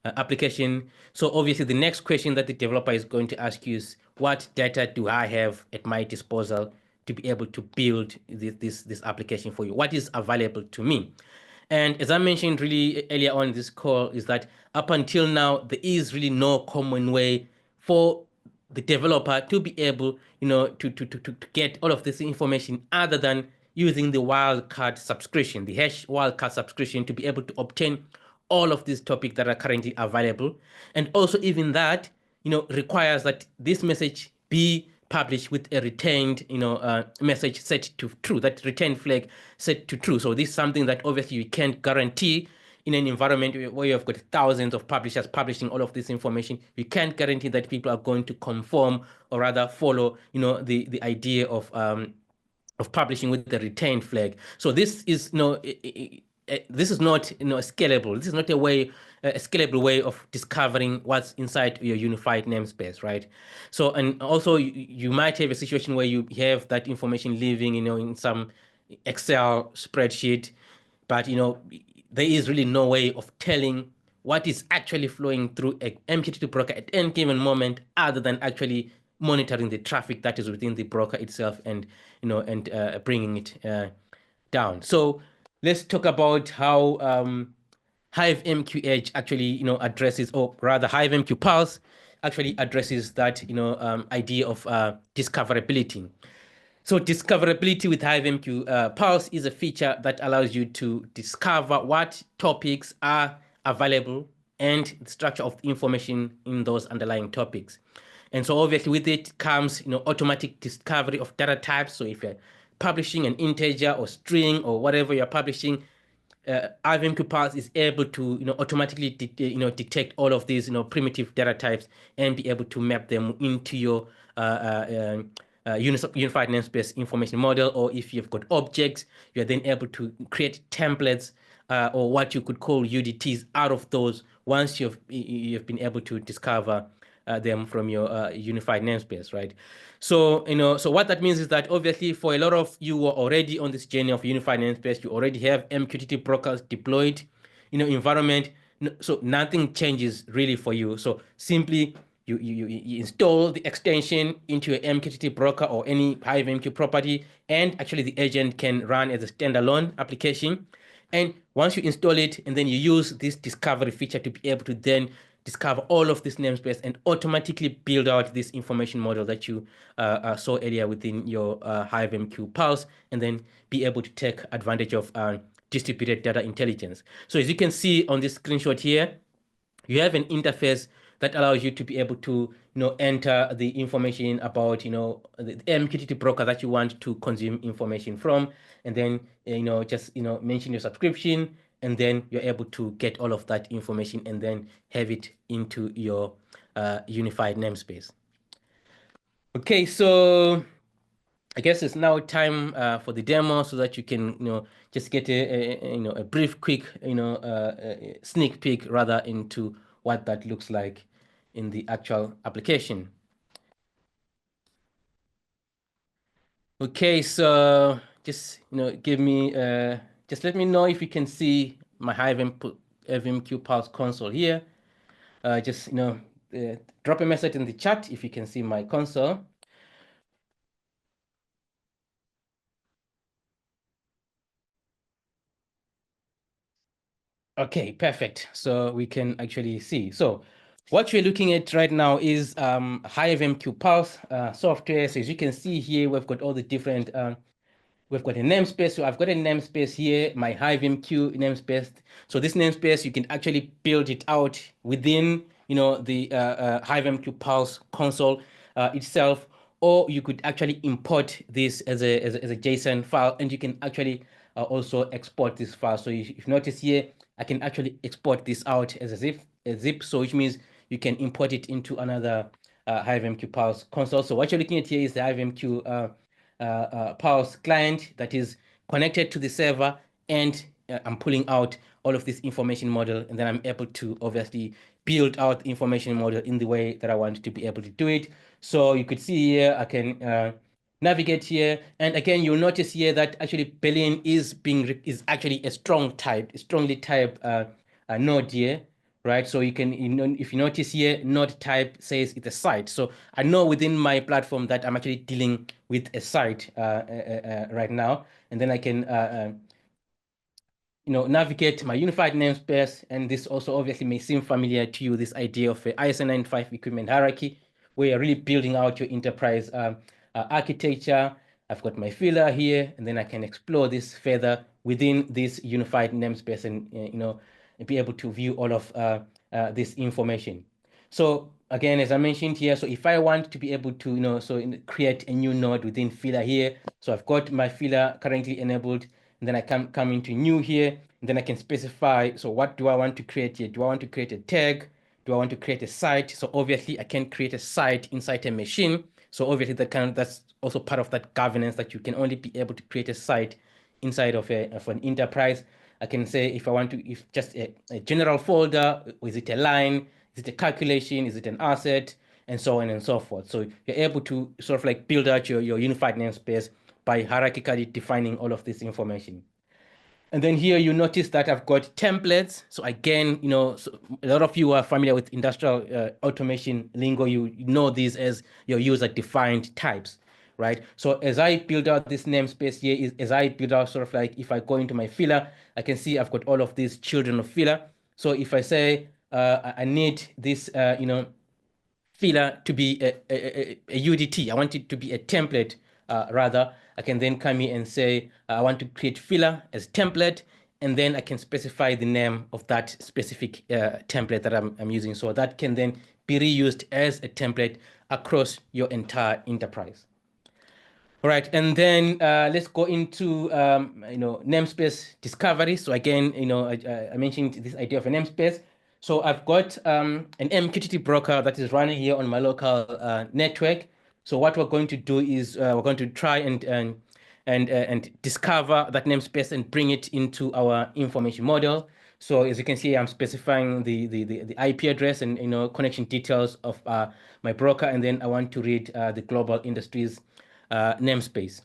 application. So obviously the next question that the developer is going to ask you is, what data do I have at my disposal to be able to build this application for you? What is available to me? And as I mentioned really earlier on in this call, is that up until now, there is really no common way for the developer to be able, to get all of this information other than using the wildcard subscription, the hash wildcard subscription, to be able to obtain all of these topics that are currently available. And also even that, requires that this message be published with a retained, message set to true, that retained flag set to true. So this is something that obviously you can't guarantee in an environment where you've got thousands of publishers publishing all of this information. You can't guarantee that people are going to conform, or rather follow, the idea of publishing with the retained flag. So this is this is not scalable. This is not a scalable way of discovering what's inside your unified namespace, right? So, and also you might have a situation where you have that information living, in some Excel spreadsheet, but there is really no way of telling what is actually flowing through a MQTT broker at any given moment, other than actually monitoring the traffic that is within the broker itself, and bringing it down. So let's talk about how HiveMQ Edge actually addresses, or rather HiveMQ Pulse actually addresses that idea of discoverability. So discoverability with HiveMQ Pulse is a feature that allows you to discover what topics are available and the structure of the information in those underlying topics. And so obviously with it comes automatic discovery of data types. So if you're publishing an integer or string or whatever you're publishing, HiveMQ Pulse is able to automatically detect all of these primitive data types, and be able to map them into your unified namespace information model. Or if you've got objects, you're then able to create templates, or what you could call UDTs, out of those, once you've been able to discover them from your unified namespace, right? So so what that means is that obviously for a lot of you who are already on this journey of unified namespace, you already have MQTT brokers deployed environment. So nothing changes really for you. So simply you install the extension into your MQTT broker or any HiveMQ property, and actually the agent can run as a standalone application. And once you install it, and then you use this discovery feature to be able to then discover all of this namespace, and automatically build out this information model that you saw earlier within your HiveMQ Pulse, and then be able to take advantage of distributed data intelligence. So as you can see on this screenshot here, you have an interface that allows you to be able to enter the information about the MQTT broker that you want to consume information from, and then just mention your subscription, and then you're able to get all of that information and then have it into your unified namespace. Okay, so I guess it's now time for the demo, so that you can just get a brief, quick sneak peek rather into what that looks like in the actual application. Okay, so just give me just let me know if you can see my HiveMQ Pulse console here. Just drop a message in the chat if you can see my console. Okay, perfect. So we can actually see. So what we're looking at right now is HiveMQ Pulse software. So as you can see here, we've got all the different we've got a namespace. So I've got a namespace here, my HiveMQ namespace. So this namespace, you can actually build it out within, the HiveMQ Pulse console itself, or you could actually import this as a JSON file, and you can actually also export this file. So if you notice here, I can actually export this out as a zip. So which means you can import it into another HiveMQ Pulse console. So what you're looking at here is the HiveMQ Pulse client that is connected to the server, and I'm pulling out all of this information model, and then I'm able to obviously build out the information model in the way that I want to be able to do it. So you could see here, I can navigate here, and again, you'll notice here that actually Boolean is actually a strongly typed node here, right? So you can, if you notice here, node type says it's a site. So I know within my platform that I'm actually dealing with a site right now, and then I can navigate my unified namespace. And this also obviously may seem familiar to you, this idea of a ISO 95 equipment hierarchy, where you're really building out your enterprise architecture. I've got my filler here, and then I can explore this further within this unified namespace and, be able to view all of this information. So again, as I mentioned here, so if I want to be able to, create a new node within filler here, so I've got my filler currently enabled, and then I can come into new here, and then I can specify, so what do I want to create here? Do I want to create a tag? Do I want to create a site? So obviously I can create a site inside a machine. So obviously that's also part of that governance, that you can only be able to create a site inside of an enterprise. I can say if I want to, if just a general folder, is it a line? Is it a calculation? Is it an asset? And so on and so forth. So you're able to sort of like build out your unified namespace by hierarchically defining all of this information. And then here you notice that I've got templates. So again, so a lot of you are familiar with industrial automation lingo. You know these as your user-defined types, right? So as I build out this namespace here, as I build out sort of like, if I go into my filler, I can see I've got all of these children of filler. So if I say I need this, filler to be a UDT. I want it to be a template, rather. I can then come here and say, I want to create filler as template, and then I can specify the name of that specific template that I'm using. So that can then be reused as a template across your entire enterprise. All right, and then let's go into namespace discovery. So again, I mentioned this idea of a namespace. So I've got an MQTT broker that is running here on my local network. So what we're going to do is we're going to try and discover that namespace and bring it into our information model. So as you can see, I'm specifying the IP address and connection details of my broker, and then I want to read the global industries namespace.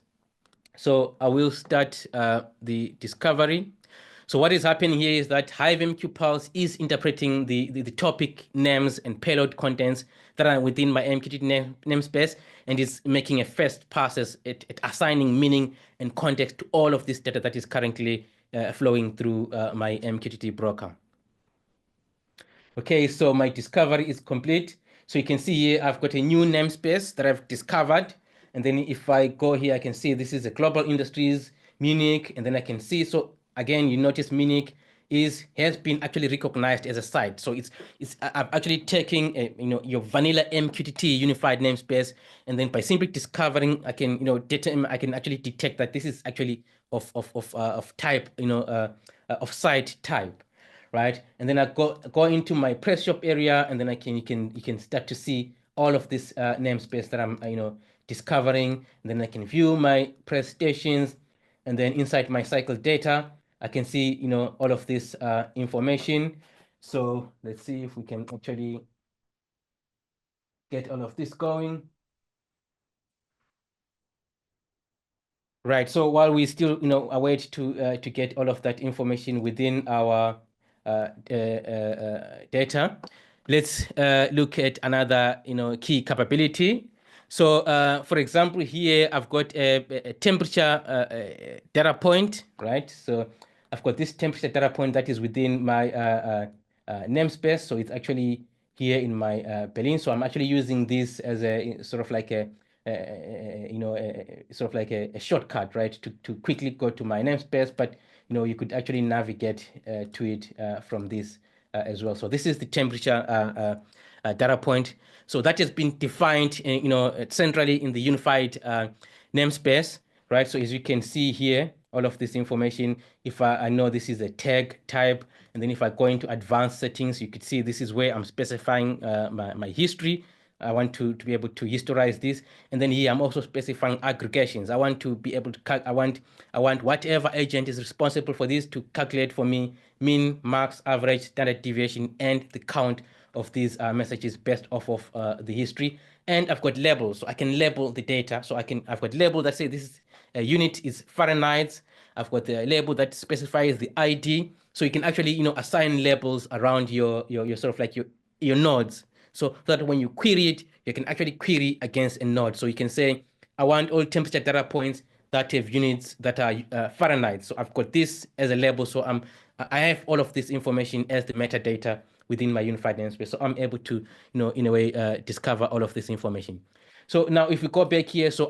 So I will start the discovery. So what is happening here is that HiveMQ Pulse is interpreting the topic names and payload contents that are within my MQTT namespace, and is making a first passes at assigning meaning and context to all of this data that is currently flowing through my MQTT broker. Okay, so my discovery is complete. So you can see here, I've got a new namespace that I've discovered. And then if I go here, I can see this is a global industries, Munich, and then I can see, so again, you notice Munich has been actually recognized as a site. So I'm actually taking your vanilla MQTT unified namespace, and then by simply discovering, I can I can actually detect that this is actually of type of site type, right? And then I go into my press shop area, and then you can start to see all of this namespace that I'm discovering. And then I can view my press stations, and then inside my cycle data, I can see all of this information. So let's see if we can actually get all of this going. Right. So while we still, await to get all of that information within our data, let's look at another, key capability. So, for example, here I've got a temperature data point, right? So I've got this temperature data point that is within my namespace. So it's actually here in my Berlin. So I'm actually using this as a sort of like a sort of like a shortcut, right, to quickly go to my namespace. But you could actually navigate to it from this as well. So this is the temperature data point. So that has been defined, centrally in the unified namespace, right? So as you can see here, all of this information, if I know this is a tag type, and then if I go into advanced settings, you could see this is where I'm specifying my history. I want to be able to historize this. And then here I'm also specifying aggregations. I want to be able to, I want whatever agent is responsible for this to calculate for me mean, max, average, standard deviation, and the count of these messages based off of the history. And I've got labels, so I can label the data. So I've got label that say this is unit is Fahrenheit. I've got the label that specifies the ID. So you can actually, assign labels around your sort of like your nodes. So that when you query it, you can actually query against a node. So you can say, I want all temperature data points that have units that are Fahrenheit. So I've got this as a label. So I have all of this information as the metadata within my unified namespace. So I'm able to, in a way, discover all of this information. So now if we go back here, so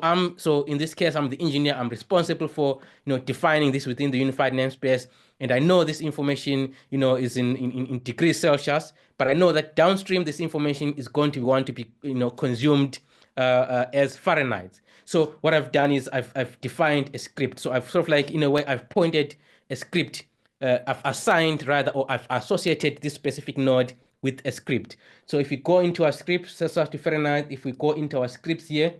in this case, I'm the engineer. I'm responsible for, defining this within the unified namespace. And I know this information, is in degrees Celsius, but I know that downstream, this information is going to want to be, consumed as Fahrenheit. So what I've done is I've defined a script. So I've sort of like, in a way, I've pointed a script. I've assigned rather, or I've associated this specific node with a script. So if we go into our script, Celsius to Fahrenheit, if we go into our scripts here,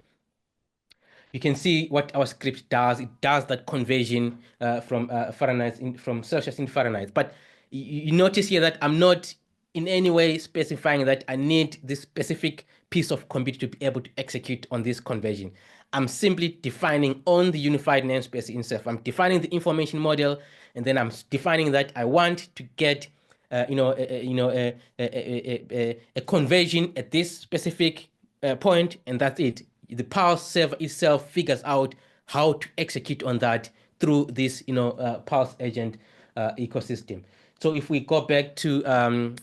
you can see what our script does. It does that conversion from Fahrenheit from Celsius into Fahrenheit. But you notice here that I'm not in any way specifying that I need this specific piece of compute to be able to execute on this conversion. I'm simply defining on the unified namespace itself. I'm defining the information model, and then I'm defining that I want to get a conversion at this specific point, and that's it. The Pulse server itself figures out how to execute on that through this, Pulse agent ecosystem. So if we go back to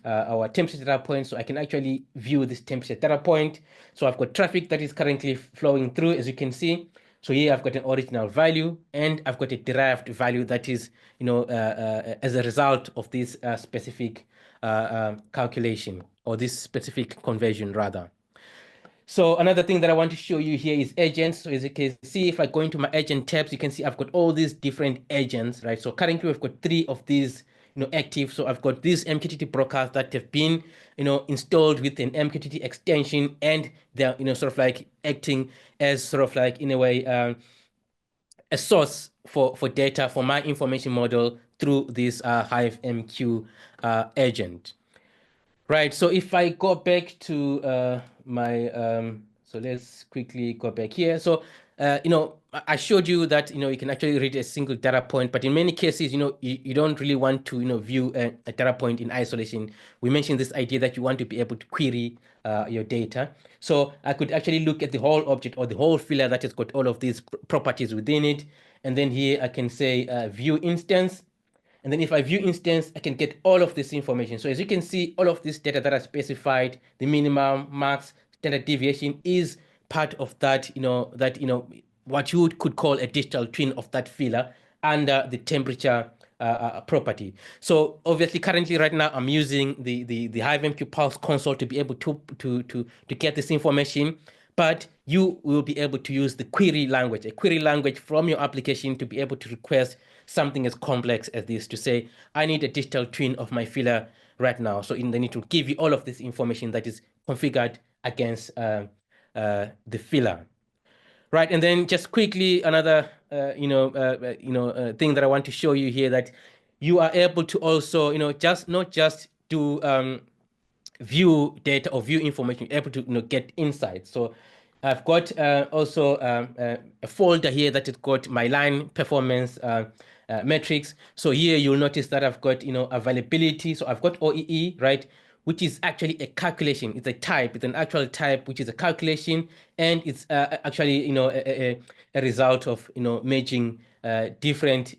our temperature data point, so I can actually view this temperature data point. So I've got traffic that is currently flowing through, as you can see. So here I've got an original value, and I've got a derived value that is, as a result of this specific calculation, or this specific conversion rather. So another thing that I want to show you here is agents. So as you can see, if I go into my agent tabs, you can see I've got all these different agents, right? So currently we've got 3 of these, active. So I've got these MQTT brokers that have been, installed with an MQTT extension, and they're, sort of like acting as sort of like, in a way, a source for data for my information model through this HiveMQ agent. Right, so if I go back to my, so let's quickly go back here. So, I showed you that, you can actually read a single data point, but in many cases, you don't really want to, view a data point in isolation. We mentioned this idea that you want to be able to query your data. So I could actually look at the whole object or the whole filler that has got all of these properties within it. And then here I can say view instance. And then if I view instance, I can get all of this information. So as you can see, all of this data that I specified, the minimum, max, standard deviation is part of that, what you could call a digital twin of that filler under the temperature property. So obviously currently right now I'm using the HiveMQ Pulse console to be able to get this information, but you will be able to use the query language, a query language from your application to be able to request something as complex as this, to say, I need a digital twin of my filler right now. So they need to give you all of this information that is configured against the filler. Right, and then just quickly, another thing that I want to show you here, that you are able to also, not just do view data or view information, you're able to get insights. So I've got also a folder here that has got my line performance metrics. So here you'll notice that I've got availability. So I've got OEE, right, which is actually a calculation. It's a type. It's an actual type, which is a calculation, and it's actually a result of merging different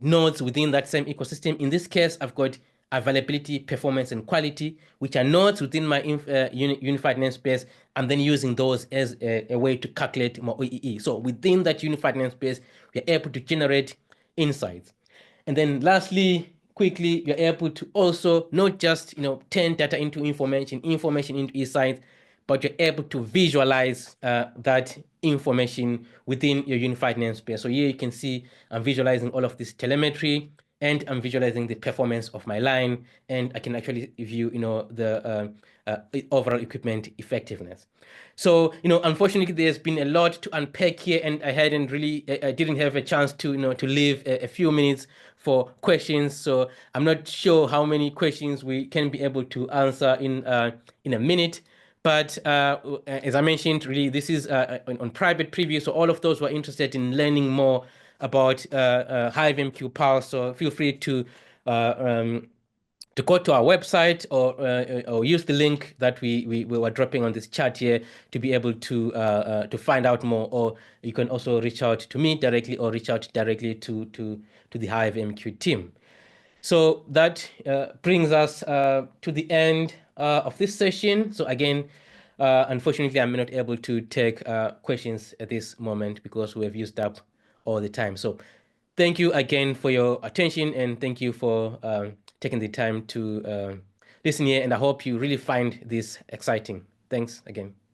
nodes within that same ecosystem. In this case, I've got availability, performance, and quality, which are nodes within my unified namespace, and then using those as a way to calculate my OEE. So within that unified namespace, we're able to generate insights. And then lastly, quickly, you're able to also not just turn data into information into insights, but you're able to visualize that information within your unified namespace. So here you can see I'm visualizing all of this telemetry, and I'm visualizing the performance of my line, and I can actually view, the overall equipment effectiveness. So, unfortunately, there's been a lot to unpack here, and I didn't have a chance to, to leave a few minutes for questions. So I'm not sure how many questions we can be able to answer in a minute. But as I mentioned, really, this is on private preview. So all of those who are interested in learning more about HiveMQ Pulse, so feel free to go to our website or use the link that we were dropping on this chat here to be able to find out more. Or you can also reach out to me directly or reach out directly to the HiveMQ team. So that brings us to the end of this session. So again, unfortunately, I'm not able to take questions at this moment because we have used up all the time. So thank you again for your attention, and thank you for taking the time to listen here. And I hope you really find this exciting. Thanks again.